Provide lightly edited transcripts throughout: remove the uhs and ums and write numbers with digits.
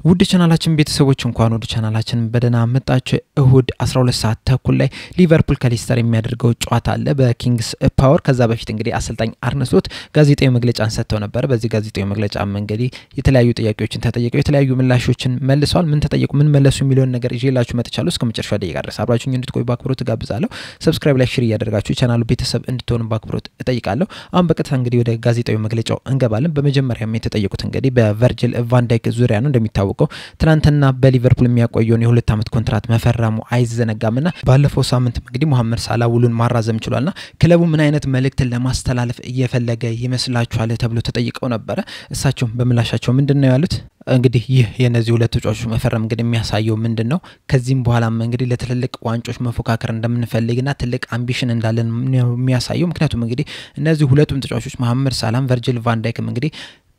ውድ ቻናላችን ቤተሰቦች እንኳን ወደ ቻናላችን በደና መጣችሁ። እሁድ 12 ሰዓት ተኩል ላይ ሊቨርፑል ከሌስተር የሚያደርገው ጨዋታ አለ በኪንግስ ፓወር። ከዛ በፊት እንግዲህ አሰልጣኝ አርነ ስሎት ጋዜጣዊ መግለጫን ሰጥተው ነበር። በዚህ ጋዜጣዊ መግለጫ እንግዲህ የተለያዩ ጥያቄዎችን ተጠይቀው የተለያዩ ምላሾችን መልሰዋል። ምን ተጠይቁ ምን መለሱ የሚለውን ነገር ይዤላችሁ መጥቻለሁ። እስከ መጨረሻው ደቂቃ ድረስ አብራችሁኝ እንድትቆዩ በአክብሮት ጋብዛለሁ። ሰብስክራይብ ላይ ሼር ያደርጋችሁ ቻናሉ ቤተሰብ እንድትሆኑ በአክብሮት እጠይቃለሁ። አሁን በቀጥታ እንግዲህ ወደ ጋዜጣዊ መግለጫው እንገባለን። በመጀመሪያም የተጠየቁት እንግዲህ በቨርጂል ቫን ዳይክ ዙሪያ ነው። እንደሚታወቀው ትናንትና በሊቨርፑል የሚያቆየውን የ2 አመት ኮንትራት መፈረሙ አይዘነጋምና ባለፈው ሳምንት እንግዲህ መሐመድ ሳላ ውሉን ማራዘም ችሏልና ክለቡ ምን አይነት መልእክትን ለማስተላለፍ እየፈለገ ይመስላችኋል ተብሎ ተጠይቀው ነበር። እሳቸው በምላሻቸው ምንድነው ያሉት? እንግዲህ ይህ የነዚህ ሁለት ተጫዋቾች መፈረም እንግዲህ የሚያሳየው ምንድነው ከዚህም በኋላም እንግዲህ ለትልልቅ ዋንጫዎች መፎካከር እንደምንፈልግና ትልቅ አምቢሽን እንዳለን የሚያሳየው። ምክንያቱም እንግዲህ እነዚህ ሁለቱም ተጫዋቾች መሐመድ ሳላም ቨርጂል ቫን ዳይክም እንግዲህ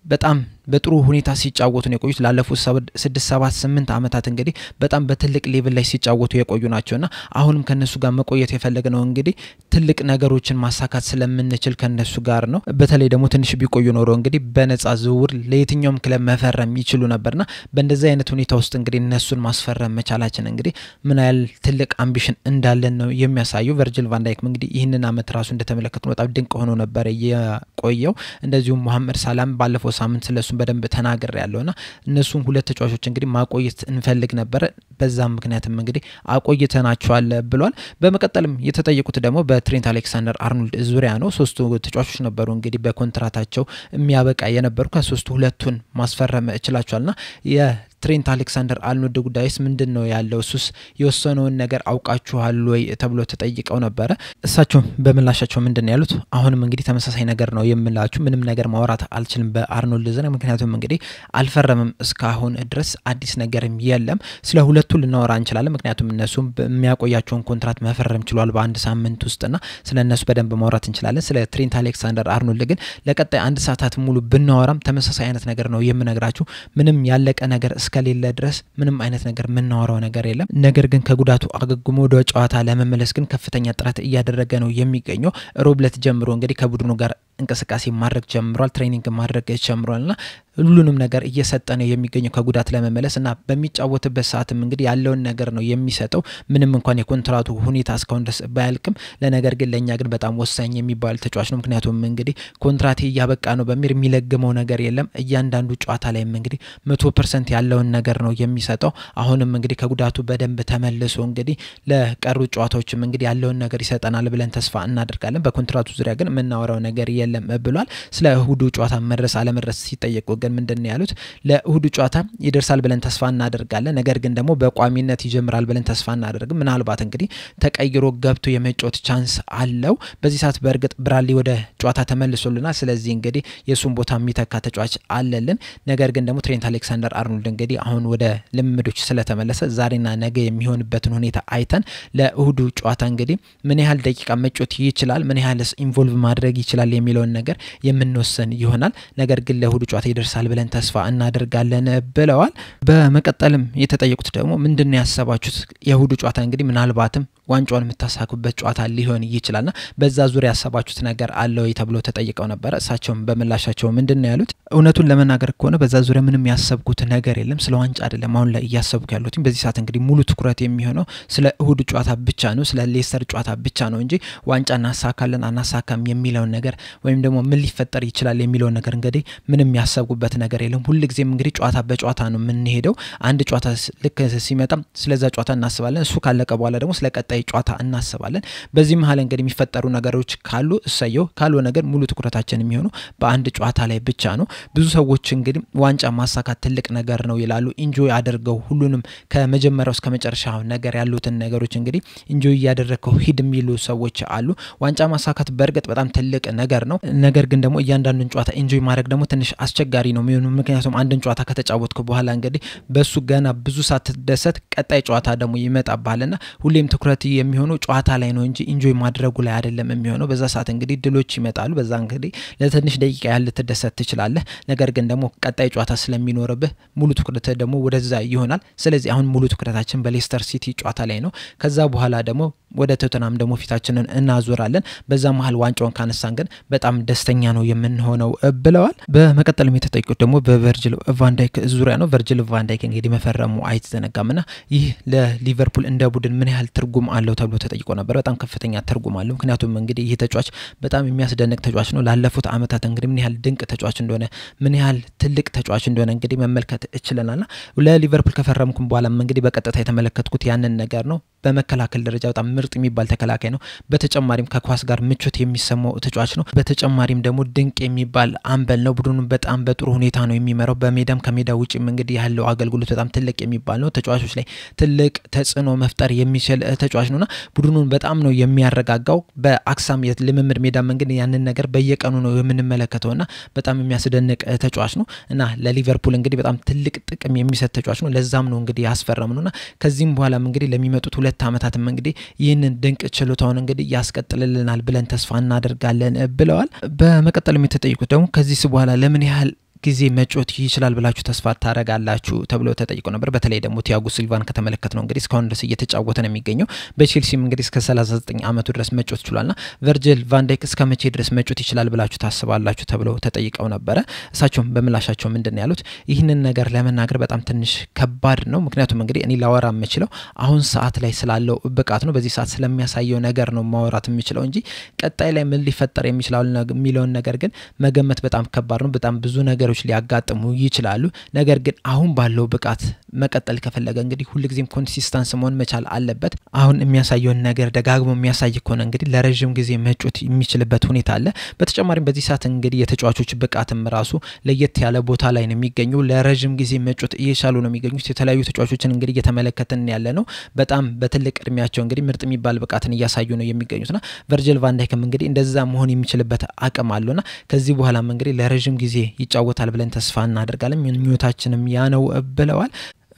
በጣም በጥሩ ሁኔታ ሲጫወቱ ነው የቆዩት። ላለፉት 6-7-8 አመታት እንግዲህ በጣም በትልቅ ሌቭል ላይ ሲጫወቱ የቆዩ ናቸውና አሁንም ከነሱ ጋር መቆየት የፈለግነው እንግዲህ ትልቅ ነገሮችን ማሳካት ስለምንችል ከነሱ ጋር ነው። በተለይ ደግሞ ትንሽ ቢቆዩ ኖሮ እንግዲህ በነፃ ዝውውር ለየትኛውም ክለብ መፈረም ይችሉ ነበርና በእንደዚህ አይነት ሁኔታ ውስጥ እንግዲህ እነሱን ማስፈረም መቻላችን እንግዲህ ምን ያህል ትልቅ አምቢሽን እንዳለን ነው የሚያሳየው። ቨርጂል ቫን ዳይክ እንግዲህ ይህንን አመት ራሱ እንደተመለከቱ በጣም ድንቅ ሆኖ ነበር የቆየው። እንደዚሁም መሐመድ ሳላም ባለፈው ሳምንት ስለሱ በደንብ ተናገር ያለውና እነሱን ሁለት ተጫዋቾች እንግዲህ ማቆየት እንፈልግ ነበር። በዛም ምክንያቱም እንግዲህ አቆይተናቸዋል ብሏል። በመቀጠልም የተጠየቁት ደግሞ በትሬንት አሌክሳንደር አርኖልድ ዙሪያ ነው። ሶስቱ ተጫዋቾች ነበሩ እንግዲህ በኮንትራታቸው የሚያበቃ የነበሩ ከሶስቱ ሁለቱን ማስፈረም እችላቸዋልና የትሬንት አሌክሳንደር አርኖልድ ጉዳይስ ምንድነው ያለው? ሱስ የወሰነውን ነገር አውቃችኋል ወይ ተብሎ ተጠይቀው ነበር። እሳቸው በመላሻቸው ምንድነው ያሉት? አሁንም እንግዲህ ተመሳሳይ ነገር ነው የምላችሁ። ምንም ነገር ማውራት አልችልም በአርኖልድ ዙሪያ ምክንያቱም እንግዲህ አልፈረመም እስካሁን ድረስ አዲስ ነገርም የለም። ስለ ሁለቱ ልናወራ እንችላለን ምክንያቱም እነሱም በሚያቆያቸውን ኮንትራት መፈረም ችሏል በአንድ ሳምንት ውስጥና ስለነሱ በደንብ ማውራት እንችላለን። ስለ ትሬንት አሌክሳንደር አርኖልድ ግን ለቀጣይ 1 ሰዓታት ሙሉ ብናወራም ተመሳሳይ አይነት ነገር ነው የምነግራችሁ። ምንም ያለቀ ነገር እስከሌለ ድረስ ምንም አይነት ነገር ምናወራው ነገር የለም። ነገር ግን ከጉዳቱ አገግሞ ወደ ጨዋታ ለመመለስ ግን ከፍተኛ ጥረት እያደረገ ነው የሚገኘው። ሮብለት ጀምሮ እንግዲህ ከቡድኑ ጋር እንቅስቃሴ ማድረግ ጀምሯል። ትሬኒንግ ማድረግ ጀምሯልና ሁሉንም ነገር እየሰጠ ነው የሚገኘው ከጉዳት ለመመለስና በሚጫወትበት ሰዓትም እንግዲህ ያለውን ነገር ነው የሚሰጠው። ምንም እንኳን የኮንትራቱ ሁኔታ እስካሁን ድረስ ባያልቅም ለነገር ግን ለኛ ግን በጣም ወሳኝ የሚባል ተጫዋች ነው። ምክንያቱም እንግዲህ ኮንትራቴ ያበቃ ነው በሚል የሚለግመው ነገር የለም። እያንዳንዱ ጨዋታ ላይ እንግዲህ 100% ያለውን ነገር ነው የሚሰጠው። አሁንም እንግዲህ ከጉዳቱ በደንብ ተመልሶ እንግዲህ ለቀሩ ጨዋታዎችም እንግዲህ ያለውን ነገር ይሰጠናል ብለን ተስፋ እናደርጋለን። በኮንትራቱ ዙሪያ ግን ምናወራው ነገር የለም ብሏል። ስለ እሁዱ ጨዋታ መድረስ አለመድረስ ሲጠየቁ ግን ምንድነው ያሉት? ለእሁዱ ጨዋታ ይደርሳል ብለን ተስፋ እናደርጋለን። ነገር ግን ደግሞ በቋሚነት ይጀምራል ብለን ተስፋ እናደርግም። ምናልባት እንግዲህ ተቀይሮ ገብቶ የመጫወት ቻንስ አለው። በዚህ ሰዓት በእርግጥ ብራድሊ ወደ ጨዋታ ተመልሶልናል። ስለዚህ እንግዲህ የሱን ቦታ የሚተካ ተጫዋች አለልን። ነገር ግን ደግሞ ትሬንት አሌክሳንደር አርኖልድ እንግዲህ አሁን ወደ ልምምዶች ስለተመለሰ ዛሬና ነገ የሚሆንበትን ሁኔታ አይተን ለእሁዱ ጨዋታ እንግዲህ ምን ያህል ደቂቃ መጫወት ይችላል ምን ያህልስ ኢንቮልቭ ማድረግ ይችላል የሚለውን ነገር የምንወሰን ይሆናል። ነገር ግን ለእሁዱ ጨዋታ ይደርሳል ብለን ተስፋ እናደርጋለን ብለዋል። በመቀጠልም የተጠየቁት ደግሞ ምንድነው ያሰባችሁት? የእሁዱ ጨዋታ እንግዲህ ምናልባትም ዋንጫውን የምታሳኩበት ጨዋታ ሊሆን ይችላልና በዛ ዙሪያ ያሰባችሁት ነገር አለ ወይ ተብሎ ተጠይቀው ነበር። እሳቸውም በመላሻቸው ምንድነው ያሉት? እውነቱን ለመናገር ከሆነ በዛ ዙሪያ ምንም ያሰብኩት ነገር የለም። ስለ ዋንጫ አይደለም አሁን ላይ እያሰብኩ ያለሁት። በዚህ ሰዓት እንግዲህ ሙሉ ትኩረት የሚሆነው ስለ እሁዱ ጨዋታ ብቻ ነው፣ ስለ ሌስተር ጨዋታ ብቻ ነው እንጂ ዋንጫ እናሳካለን አናሳካም የሚለው ነገር ወይም ደግሞ ምን ሊፈጠር ይችላል የሚለው ነገር እንግዲህ ምንም ያሰብኩበት ነገር የለም። ሁሉ ጊዜም እንግዲህ ጨዋታ በጨዋታ ነው የምንሄደው። አንድ ጨዋታ ልክ ሲመጣ ስለዛ ጨዋታ እናስባለን። እሱ ካለቀ በኋላ ደግሞ ስለቀጣይ ጨዋታ እናስባለን። በዚህ መሃል እንግዲህ የሚፈጠሩ ነገሮች ካሉ እሰየው፣ ካልሆነ ነገር ሙሉ ትኩረታችን የሚሆነው በአንድ ጨዋታ ላይ ብቻ ነው። ብዙ ሰዎች እንግዲህ ዋንጫ ማሳካት ትልቅ ነገር ነው ይላሉ። ኢንጆይ አድርገው ሁሉንም ከመጀመሪያው እስከ መጨረሻው ነገር ያሉትን ነገሮች እንግዲህ ኢንጆይ ያደረከው ሂድ የሚሉ ሰዎች አሉ። ዋንጫ ማሳካት በእርግጥ በጣም ትልቅ ነገር ነው። ነገር ግን ደግሞ እያንዳንዱን ጨዋታ ኢንጆይ ማድረግ ደግሞ ትንሽ አስቸጋሪ ነው የሚሆነው። ምክንያቱም አንድን ጨዋታ ከተጫወትኩ በኋላ እንግዲህ በሱ ገና ብዙ ሳትደሰት ቀጣይ ጨዋታ ደግሞ ይመጣባልና ሁሌም ትኩረት የሚሆነው ጨዋታ ላይ ነው እንጂ ኢንጆይ ማድረጉ ላይ አይደለም የሚሆነው በዛ ሰዓት እንግዲህ ድሎች ይመጣሉ በዛ እንግዲህ ለትንሽ ደቂቃ ያህል ልትደሰት ትችላለህ ነገር ግን ደግሞ ቀጣይ ጨዋታ ስለሚኖርብህ ሙሉ ትኩረት ደግሞ ወደዛ ይሆናል ስለዚህ አሁን ሙሉ ትኩረታችን በሌስተር ሲቲ ጨዋታ ላይ ነው ከዛ በኋላ ደግሞ ወደ ቶተንሃም ደግሞ ፊታችንን እናዞራለን በዛ መሃል ዋንጫውን ካነሳን ግን በጣም ደስተኛ ነው የምንሆነው ብለዋል በመቀጠልም የተጠየቁት ደግሞ በቨርጂል ቫን ዳይክ ዙሪያ ነው ቨርጂል ቫን ዳይክ እንግዲህ መፈረሙ አይተዘነጋምና ይህ ለሊቨርፑል እንደ ቡድን ምን ያህል ትርጉም አለው ተብሎ ተጠይቆ ነበር በጣም ከፍተኛ ትርጉም አለው ምክንያቱም እንግዲህ ይህ ተጫዋች በጣም የሚያስደንቅ ተጫዋች ነው ላለፉት አመታት እንግዲህ ምን ያህል ድንቅ ተጫዋች እንደሆነ ምን ያህል ትልቅ ተጫዋች እንደሆነ እንግዲህ መመልከት እችለናልና ለሊቨርፑል ከፈረምኩም በኋላም እንግዲህ በቀጥታ የተመለከትኩት ያንን ነገር ነው በመከላከል ደረጃ በጣም ምርጥ የሚባል ተከላካይ ነው በተጨማሪም ከኳስ ጋር ምቾት የሚሰማው ተጫዋች ነው በተጨማሪም ደግሞ ድንቅ የሚባል አምበል ነው ቡድኑን በጣም በጥሩ ሁኔታ ነው የሚመራው በሜዳም ከሜዳ ውጪም እንግዲህ ያለው አገልግሎት በጣም ትልቅ የሚባል ነው ተጫዋቾች ላይ ትልቅ ተጽዕኖ መፍጠር የሚችል ተጫዋች ነውና ቡድኑን በጣም ነው የሚያረጋጋው በአክሳም የልምምድ ሜዳም እንግዲህ ያንን ነገር በየቀኑ ነው የምንመለከተውና በጣም የሚያስደንቅ ተጫዋች ነው እና ለሊቨርፑል እንግዲህ በጣም ትልቅ ጥቅም የሚሰጥ ተጫዋች ነው ለዛም ነው እንግዲህ ያስፈረምነውና ከዚህም በኋላ እንግዲህ ለሚመጡት 2 አመታትም እንግዲህ ይህንን ድንቅ ችሎታውን እንግዲህ ያስቀጥልልናል ብለን ተስፋ እናደርጋለን ብለዋል በመቀጠልም የተጠየቁት ደግሞ ከዚህ በኋላ ለምን ያህል ጊዜ መጫወት ይችላል ብላችሁ ተስፋ ታረጋላችሁ ተብሎ ተጠይቆ ነበር በተለይ ደግሞ ቲያጎ ሲልቫን ከተመለከተነው እንግዲህ እስካሁን ድረስ እየተጫወተ ነው የሚገኘው በቼልሲም እንግዲህ እስከ 39 አመቱ ድረስ መጫወት ይችላልና ቨርጂል ቫን ዳይክ እስከ መቼ ድረስ መጫወት ይችላል ብላችሁ ታስባላችሁ ተብሎ ተጠይቀው ነበር እሳቸውም በምላሻቸው ምንድነው ያሉት ይህንን ነገር ለመናገር በጣም ትንሽ ከባድ ነው ምክንያቱም እንግዲህ እኔ ላወራ የምችለው አሁን ሰዓት ላይ ስላለው ብቃት ነው በዚህ ሰዓት ስለሚያሳየው ነገር ነው ማወራት የምችለው እንጂ ቀጣይ ላይ ምን ሊፈጠር የሚችላል የሚለው ነገር ግን መገመት በጣም ከባድ ነው በጣም ብዙ ነገር ሊያጋጥሙ ይችላሉ ነገር ግን አሁን ባለው ብቃት መቀጠል ከፈለገ እንግዲህ ሁሉ ጊዜም ኮንሲስተንስ መሆን መቻል አለበት አሁን የሚያሳየው ነገር ደጋግሞ የሚያሳይ ከሆነ እንግዲህ ለረጅም ጊዜ መጫወት የሚችልበት ሁኔታ አለ በተጨማሪም በዚህ ሰዓት እንግዲህ የተጫዋቾች ብቃትም ራሱ ለየት ያለ ቦታ ላይ ነው የሚገኙ ለረጅም ጊዜ መጫወት እየቻሉ ነው የሚገኙት የተለያዩ ተጫዋቾችን እንግዲህ እየተመለከተን ያለ ነው በጣም በትልቅ እድሜያቸው እንግዲህ ምርጥ የሚባል ብቃትን እያሳዩ ነው የሚገኙትና ቨርጂል ቫን ዳይክም እንግዲህ እንደዛ መሆን የሚችልበት አቅም አለውና ከዚህ በኋላም እንግዲህ ለረጅም ጊዜ ይጫወታል ብለን ተስፋ እናደርጋለን ምኞታችንም ያ ነው ብለዋል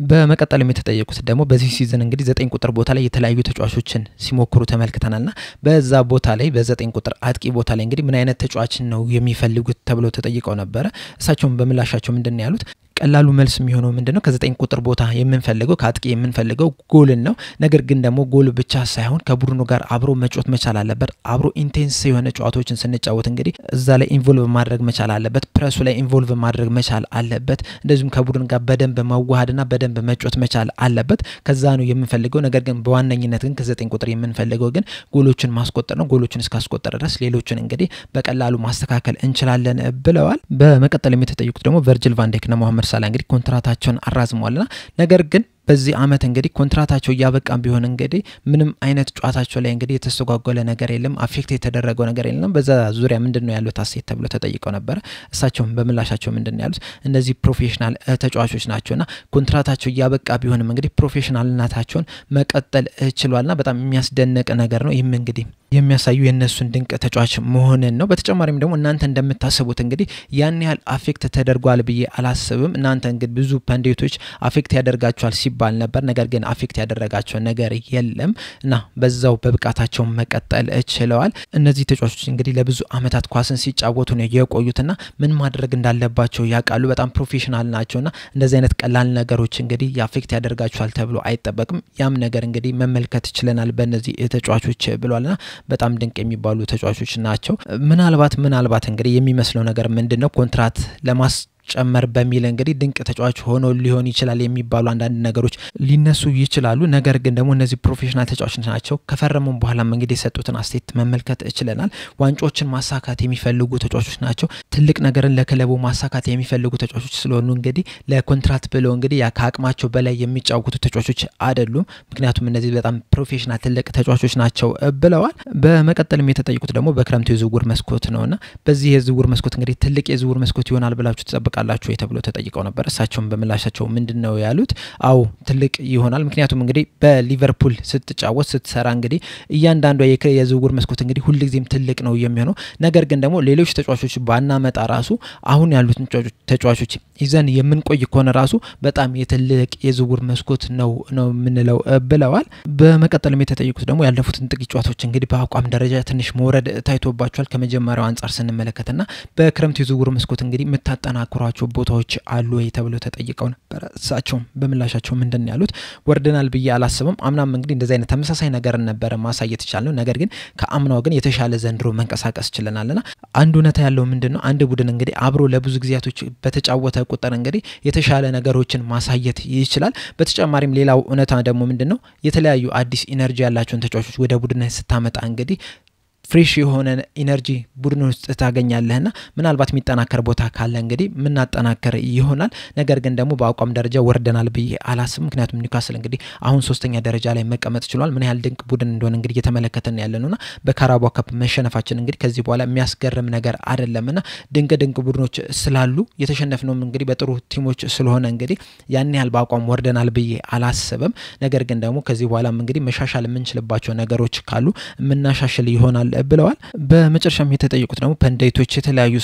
በመቀጠልም የተጠየቁት ደግሞ በዚህ ሲዝን እንግዲህ 9 ቁጥር ቦታ ላይ የተለያዩ ተጫዋቾችን ሲሞክሩ ተመልክተናልና በዛ ቦታ ላይ በ9 ቁጥር አጥቂ ቦታ ላይ እንግዲህ ምን አይነት ተጫዋችን ነው የሚፈልጉት ተብሎ ተጠይቀው ነበር እሳቸውም በምላሻቸው ምንድነው ያሉት ቀላሉ መልስ የሚሆነው ምንድነው ከ9 ቁጥር ቦታ የምንፈልገው ከአጥቂ የምንፈልገው ጎልን ነው ነገር ግን ደግሞ ጎል ብቻ ሳይሆን ከቡድኑ ጋር አብሮ መጫወት መቻል አለበት አብሮ ኢንቴንስ የሆነ ጨዋታዎችን ስንጫወት እንግዲህ እዛ ላይ ኢንቮልቭ ማድረግ መቻል አለበት ፕሬሱ ላይ ኢንቮልቭ ማድረግ መቻል አለበት እንደዚሁም ከቡድኑ ጋር በደንብ መዋሃድና በደንብ መጫወት መቻል አለበት ከዛ ነው የምንፈልገው ነገር ግን በዋነኝነት ግን ከ9 ቁጥር የምንፈልገው ግን ጎሎችን ማስቆጠር ነው ጎሎችን እስካስቆጠረ ድረስ ሌሎችን እንግዲህ በቀላሉ ማስተካከል እንችላለን ብለዋል በመቀጠልም የተጠየቁት ደግሞ ቨርጂል ቫን ዳይክ እና መሐመድ ሳላ እንግዲህ ኮንትራታቸውን አራዝመዋልና ነገር ግን በዚህ አመት እንግዲህ ኮንትራታቸው ያበቃም ቢሆን እንግዲህ ምንም አይነት ጨዋታቸው ላይ እንግዲህ የተስተጓጎለ ነገር የለም አፌክት የተደረገው ነገር የለም በዛ ዙሪያ ምንድነው ያለው ታሴት ተብሎ ተጠይቀው ነበር እሳቸውም በምላሻቸው ምንድነው ያሉት እነዚህ ፕሮፌሽናል ተጫዋቾች ናቸውና ኮንትራታቸው ያበቃ ቢሆንም እንግዲህ ፕሮፌሽናልነታቸውን መቀጠል ችሏልና በጣም የሚያስደንቅ ነገር ነው ይህም እንግዲህ የሚያሳዩ የነሱን ድንቅ ተጫዋች መሆንን ነው በተጨማሪም ደግሞ እናንተ እንደምታስቡት እንግዲህ ያን ያህል አፌክት ተደርጓል ብዬ አላስብም እናንተ እንግዲህ ብዙ ፐንዴቶች አፌክት ያደርጋቸዋል ሲባል ነበር ነገር ግን አፌክት ያደረጋቸው ነገር የለም እና በዛው በብቃታቸው መቀጠል ችለዋል እነዚህ ተጫዋቾች እንግዲህ ለብዙ አመታት ኳስን ሲጫወቱ ነው የቆዩትና ምን ማድረግ እንዳለባቸው ያቃሉ በጣም ፕሮፌሽናል ናቸውና እንደዚህ አይነት ቀላል ነገሮች እንግዲህ አፌክት ያደርጋቸዋል ተብሎ አይጠበቅም ያም ነገር እንግዲህ መመልከት ይችላል በእነዚህ ተጫዋቾች ብሏልና በጣም ድንቅ የሚባሉ ተጫዋቾች ናቸው ምናልባት እንግዲህ የሚመስለው ነገር ምንድነው ኮንትራት ጨመር በሚል እንግዲህ ድንቅ ተጫዋች ሆኖ ሊሆን ይችላል የሚባሉ አንዳንድ ነገሮች ሊነሱ ይችላሉ ነገር ግን ደግሞ እነዚህ ፕሮፌሽናል ተጫዋቾች ናቸው ከፈረሙ በኋላ እንግዲህ የሰጡትን አስቴት መመልከት ይችላል ዋንጫዎችን ማሳካት የሚፈልጉ ተጫዋቾች ናቸው ትልቅ ነገርን ለክለቡ ማሳካት የሚፈልጉ ተጫዋቾች ስለሆኑ እንግዲህ ለኮንትራት ብለው እንግዲህ ከአቅማቸው በላይ የሚጫወቱ ተጫዋቾች አይደሉም ምክንያቱም እነዚህ በጣም ፕሮፌሽናል ትልቅ ተጫዋቾች ናቸው ብለዋል በመቀጠልም የተጠየቁት ደግሞ በክረምቱ የዝውውር መስኮት ነውና በዚህ የዝውውር መስኮት እንግዲህ ትልቅ የዝውውር መስኮት ይሆናል ብላችሁ ተጠብቃላችሁ ትጠብቃላችሁ ተብሎ ተጠይቀው ነበር እሳቸውም በምላሻቸው ምንድነው ያሉት አው ትልቅ ይሆናል ምክንያቱም እንግዲህ በሊቨርፑል ስትጫወት ስትሰራ እንግዲህ እያንዳንዱ የዝውውር መስኮት እንግዲህ ሁሉ ጊዜም ትልቅ ነው የሚሆነው ነገር ግን ደግሞ ሌሎች ተጫዋቾች ባናመጣ ራሱ አሁን ያሉት ተጫዋቾች ይዘን የምንቆይ ከሆነ ራሱ በጣም የትልቅ የዝውውር መስኮት ነው ምንለው ብለዋል በመቀጠልም የተጠየቁት ደግሞ ያለፉትን ጥቂት ጨዋታዎች እንግዲህ በአቋም ደረጃ ትንሽ መውረድ ታይቶባቸዋል ከመጀመሪያው አንፃር ስንመለከትና በክረምት የዝውውር መስኮት እንግዲህ መታጠናክሯቸው ቦታዎች አሉ ተብሎ ተጠይቀው ነበር እሳቸው በምላሻቸው ምንድነው ያሉት ወርደናል ብዬ አላስብም አምናም እንግዲህ እንደዚህ አይነት ተመሳሳይ ነገር ነበር ማሳየት ይቻላል ነገር ግን ከአምናው ግን የተሻለ ዘንድሮ መንቀሳቀስ ይችላልና አንዱ ነታ ያለው ምንድነው አንድ ቡድን እንግዲህ አብሮ ለብዙ ጊዜያቶች በተጫወተ ቁጥር እንግዲህ የተሻለ ነገሮችን ማሳየት ይችላል በተጨማሪም ሌላው ነታ ደግሞ ምንድነው የተለያዩ አዲስ ኢነርጂ ያላቸውን ተጫዋቾች ወደ ቡድን ስታመጣ እንግዲህ ፍሬሽ የሆነ ኢነርጂ ቡድን ውስጥ ታገኛለህና ምናልባት የሚጠናከር ቦታ ካለ እንግዲህ ምናጠናከር ይሆናል ነገር ግን ደግሞ በአቋም ደረጃ ወርደናል ብዬ አላስብም ምክንያቱም ኒውካስል እንግዲህ አሁን ሶስተኛ ደረጃ ላይ መቀመጥ ይችላል ምን ያህል ድንቅ ቡድን እንደሆነ እንግዲህ እየተመለከተን ያለነውና በካራባኦ ካፕ መሸነፋችን እንግዲህ ከዚህ በኋላ የሚያስገርም ነገር አይደለምና ድንቅ ቡድኖች ስላሉ የተሸነፍነው እንግዲህ በጥሩ ቲሞች ስለሆነ እንግዲህ ያን ያህል በአቋም ወርደናል ብዬ አላስብም ነገር ግን ደግሞ ከዚህ በኋላ እንግዲህ መሻሻል የምንችልባቸው ነገሮች ካሉ ምናሻሽል ይሆናል ብለዋል በመጨረሻም የተጠየቁት ደግሞ ፐንዴቶች የተለያዩ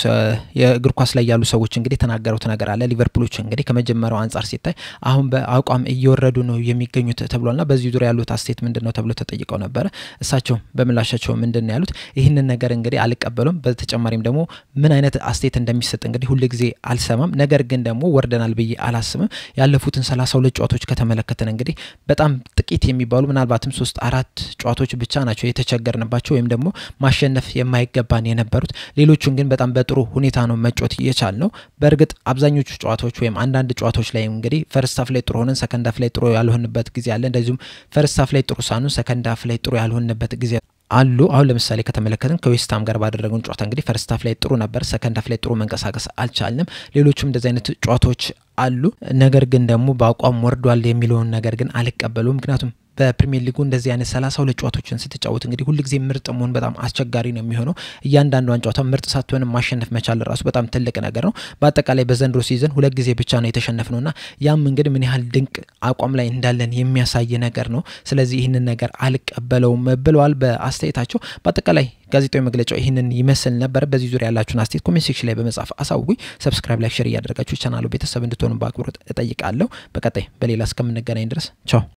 የእግር ኳስ ላይ ያሉ ሰዎች እንግዲህ ተናገሩት ነገር አለ ሊቨርፑሎች እንግዲህ ከመጀመሪያው አንፃር ሲታይ አሁን በአቋም እየወረዱ ነው የሚገኙት ተብሏልና በዚህ ዙሪያ ያሉት አስቴት ምንድነው ተብሎ ተጠይቀው ነበር እሳቸው በምላሻቸው ምንድነው ያሉት ይሄንን ነገር እንግዲህ አልቀበሉም በተጨማሪም ደግሞ ምን አይነት አስቴት እንደሚሰጥ እንግዲህ ሁሉ ጊዜ አልሰማም ነገር ግን ደግሞ ወርደናል ብዬ አላስብም ያለፉትን 32 ጨዋታዎች ከተመለከተን እንግዲህ በጣም ጥቂት የሚባሉ ምናልባትም 3-4 ጨዋታዎች ብቻ ናቸው የተቸገርንባቸው ወይም ደግሞ ማሸነፍ የማይገባን የነበሩት ሌሎቹን ግን በጣም በጥሩ ሁኔታ ነው መጫወት የቻልነው በእርግጥ አብዛኞቹ ጨዋታዎች ወይም አንዳንድ ጨዋታዎች ላይ እንግዲህ ፈርስት ሃፍ ላይ ጥሩ ሆነን ሰከንድ ሃፍ ላይ ጥሩ ያልሆንበት ጊዜ አለ እንደዚሁም ፈርስት ሃፍ ላይ ጥሩ ሳኑ ሰከንድ ሃፍ ላይ ጥሩ ያልሆንበት ጊዜ አሉ አሁን ለምሳሌ ከተመለከተን ከዌስትሃም ጋር ባደረገው ጨዋታ እንግዲህ ፈርስት ሃፍ ላይ ጥሩ ነበር ሰከንድ ሃፍ ላይ ጥሩ መንቀሳቀስ አልቻልንም ሌሎችም እንደዚህ አይነት ጨዋታዎች አሉ ነገር ግን ደግሞ በአቋም ወርዷል የሚለውን ነገር ግን አልቀበሉም ምክንያቱም በፕሪሚየር ሊጉ እንደዚህ አይነት 32 ጨዋታዎችን ስትጫወት እንግዲህ ሁሉ ጊዜ ምርጥ መሆን በጣም አስቸጋሪ ነው የሚሆነው እያንዳንዷን ጨዋታ ምርጥ ሳትሆን ማሸነፍ መቻል ራሱ በጣም ትልቅ ነገር ነው በአጠቃላይ በዘንድሮ ሲዝን ሁለት ጊዜ ብቻ ነው የተሸነፍነውና ያም እንግዲህ ምን ያህል ድንቅ አቋም ላይ እንዳለን የሚያሳይ ነገር ነው ስለዚህ ይሄንን ነገር አልቀበለውም ብለዋል በአስተያየታቸው በአጠቃላይ ጋዜጣዊ መግለጫው ይሄንን ይመስል ነበር በዚህ ዙሪያ ያላችሁን አስተያየት ኮሜንት ሴክሽን ላይ በመጻፍ አሳውቁኝ ሰብስክራይብ ላይክ ሼር ያደርጋችሁ ቻናሉ ቤተሰብ እንድትሆኑ በአክብሮት እጠይቃለሁ በቀጣይ በሌላ እስከምንገናኝ ድረስ ቻው